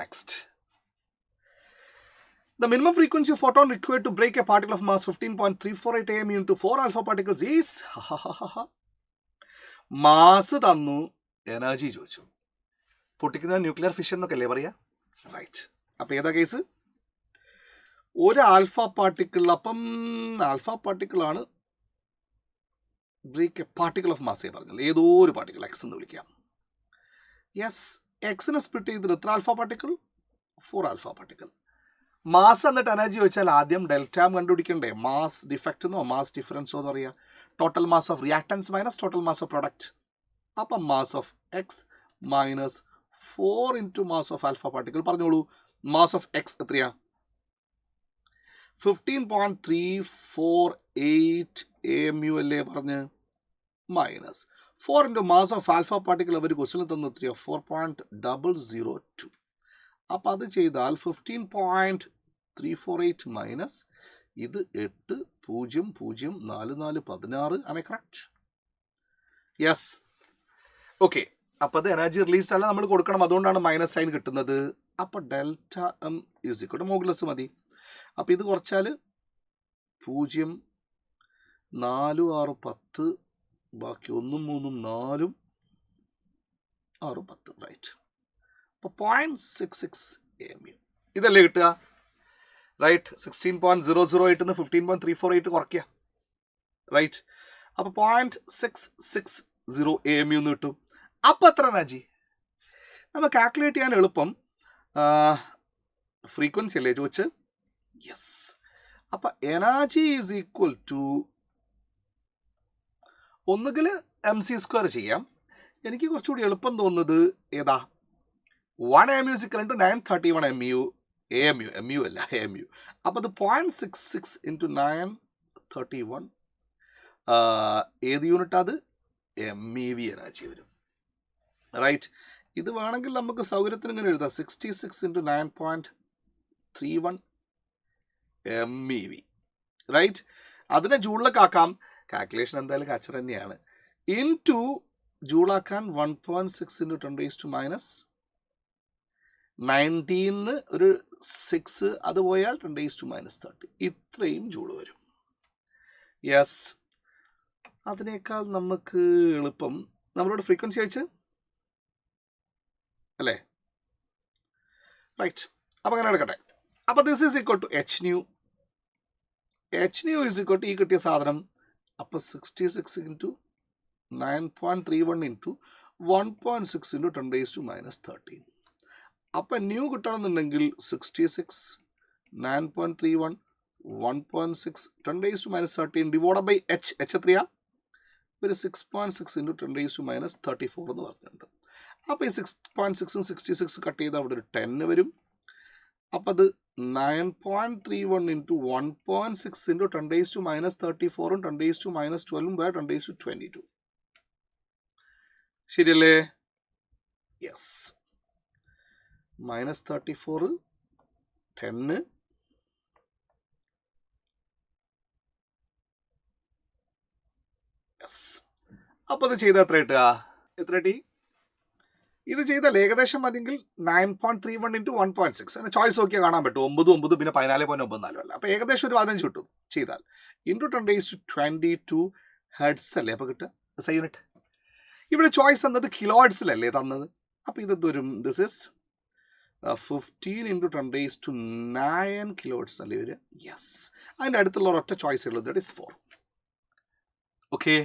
Next. The minimum frequency of photon required to break a particle of mass 15.348 AMU into 4 alpha particles is mass തന്നു energy ചോദിച്ചു. പൊട്ടിക്കുന്ന nuclear fission എന്നൊക്കെ അല്ലേ പറയാ? Right. അപ്പം ഏതാ കേസ്? ഒരു ആൽഫ പാർട്ടിക്കിൾ. അപ്പം ആൽഫ പാർട്ടിക്കിളാണ് ബ്രേക്ക് എ പാർട്ടിക്കിൾ ഓഫ് മാസേ പറഞ്ഞത്. ഏതോ ഒരു പാർട്ടിക്കിൾ എക്സ് എന്ന് വിളിക്കാം. യെസ്, എക്സിനെ സ്പ്ലിറ്റ് ചെയ്തിട്ട് എത്ര alpha particle? 4 alpha particle. Mass എന്നിട്ട് എനർജി വെച്ചാൽ ആദ്യം ഡെൽറ്റാം കണ്ടുപിടിക്കണ്ടേ? മാസ് ഡിഫക്റ്റ് എന്നോ മാസ് ഡിഫറൻസോ എന്ന് പറയുക. Total mass of reactants minus total mass of product. അപ്പം mass of X minus 4 into mass of alpha particle. പറഞ്ഞോളൂ, മാസ് ഓഫ് എക്സ് എത്രയാ? 15.348 AMU അല്ലേ പറഞ്ഞ്, minus 4 into mass of alpha particle. അവർ ക്വസ്റ്റ്യനിൽ തന്നു എത്രയോ? 4.002. അപ്പം അത് ചെയ്താൽ 15.348 മൈനസ് ഇത് 8.004416. ആമേ കറക്റ്റ്? യെസ്. ഓക്കെ. അപ്പം അത് എനർജി റിലീസ്ഡ് അല്ല, നമ്മൾ കൊടുക്കണം. അതുകൊണ്ടാണ് മൈനസ് സൈൻ കിട്ടുന്നത്. അപ്പം delta M is equal to modulus മതി. അപ്പം ഇത് കുറച്ചാൽ 0, 4, 6, 10, ബാക്കി 1, 3, 4, 6, 10. റൈറ്റ്. അപ്പോൾ 0.66 AMU ഇതല്ലേ കിട്ടുക? റൈറ്റ്. 16.008 15.348 കുറയ്ക്കുക. റൈറ്റ്. അപ്പോൾ 0.660 AMU എന്ന് കിട്ടും. അപ്പം എത്ര എനർജി? നമ്മൾ കാൽക്കുലേറ്റ് ചെയ്യാൻ എളുപ്പം. ഫ്രീക്വൻസി അല്ലേ ചോദിച്ച്? യെസ്. അപ്പം എനർജി ഈസ് ഈക്വൽ ടു ഒന്നുകിൽ mc² ചെയ്യാം. എനിക്ക് കുറച്ചുകൂടി എളുപ്പം തോന്നുന്നത് ഏതാ? 1 AMU is equal to 931 MU. MU അല്ല, AMU. അപ്പോൾ അത് 0.66 ഇൻറ്റു 931 ഏത് യൂണിറ്റ്? അത് MEV എനർജി വരും. റൈറ്റ്. ഇത് വേണമെങ്കിൽ നമുക്ക് സൗകര്യത്തിന് ഇങ്ങനെ എഴുതാം. 66 ഇൻറ്റു 9.31 MEV. റൈറ്റ്. അതിനെ ജൂളിലൊക്കെ ആക്കാം. കാൽക്കുലേഷൻ എന്തായാലും കച്ചറ തന്നെയാണ്. ഇൻറ്റു ജൂളാക്കാൻ 1.6 ഇൻറ്റു 10⁻⁹ ഒരു 6 അത് പോയാൽ 10⁻30. ഇത്രയും ജൂള് വരും. യെസ്. അതിനേക്കാൾ നമുക്ക് എളുപ്പം നമ്മളോട് ഫ്രീക്വൻസി അയച്ച് അല്ലേ? റൈറ്റ്. അപ്പം അങ്ങനെ എടുക്കട്ടെ. അപ്പം this is equal to hν. hν is equal to ഈ കിട്ടിയ സാധനം. അപ്പോൾ 66 ഇൻറ്റു 9.31 ഇൻറ്റു 1.6 ഇൻറ്റു 10⁻⁻13. അപ്പം ന്യൂ കിട്ടണമെന്നുണ്ടെങ്കിൽ 66, 9.31, 1.6, 10⁻⁻13 ഡിവൈഡ് ബൈ h. എത്രയാ? ഒരു 6.6 ഇൻറ്റു 10⁻�34 എന്ന് പറഞ്ഞിട്ടുണ്ട്. അപ്പോൾ ഈ 6.6ഉം 66 കട്ട് ചെയ്ത് അവിടെ ഒരു 10 വരും. അപ്പം അത് 9.31 ഇൻറ്റു 1.6 ഇൻറ്റു 10⁻�34ഉം 10⁻12ഉം ബൈ 10⁻22. ശരിയല്ലേ? യെസ്. -34, 10, യെസ്. അപ്പോൾ അത് ചെയ്താൽ എത്ര കിട്ടുക? എത്ര കിട്ടി? ഇത് ചെയ്താൽ ഏകദേശം മതിയെങ്കിൽ 9.31 ഇൻറ്റു 1.6. അതിന് ചോയ്സ് നോക്കിയാൽ കാണാൻ പറ്റും. 9, 9 പിന്നെ 14.94 അല്ല. അപ്പോൾ ഏകദേശം ഒരു 15 കിട്ടും ചെയ്താൽ. ഇൻറ്റു 10⁻22 ഹെർട്സ് അല്ലേ അപ്പോൾ കിട്ടുക? S I unit. ഇവിടെ ചോയ്സ് എന്നത് കിലോ ഹെർട്സിലല്ലേ തന്നത്? അപ്പോൾ ഇത് വരും. This is 15 into 10⁻9 kilo hertz അല്ലേ വരിക? യെസ്. അതിൻ്റെ അടുത്തുള്ള ഒരൊറ്റ ചോയ്സ് ഉള്ളത്. That is 4. ഓക്കെ.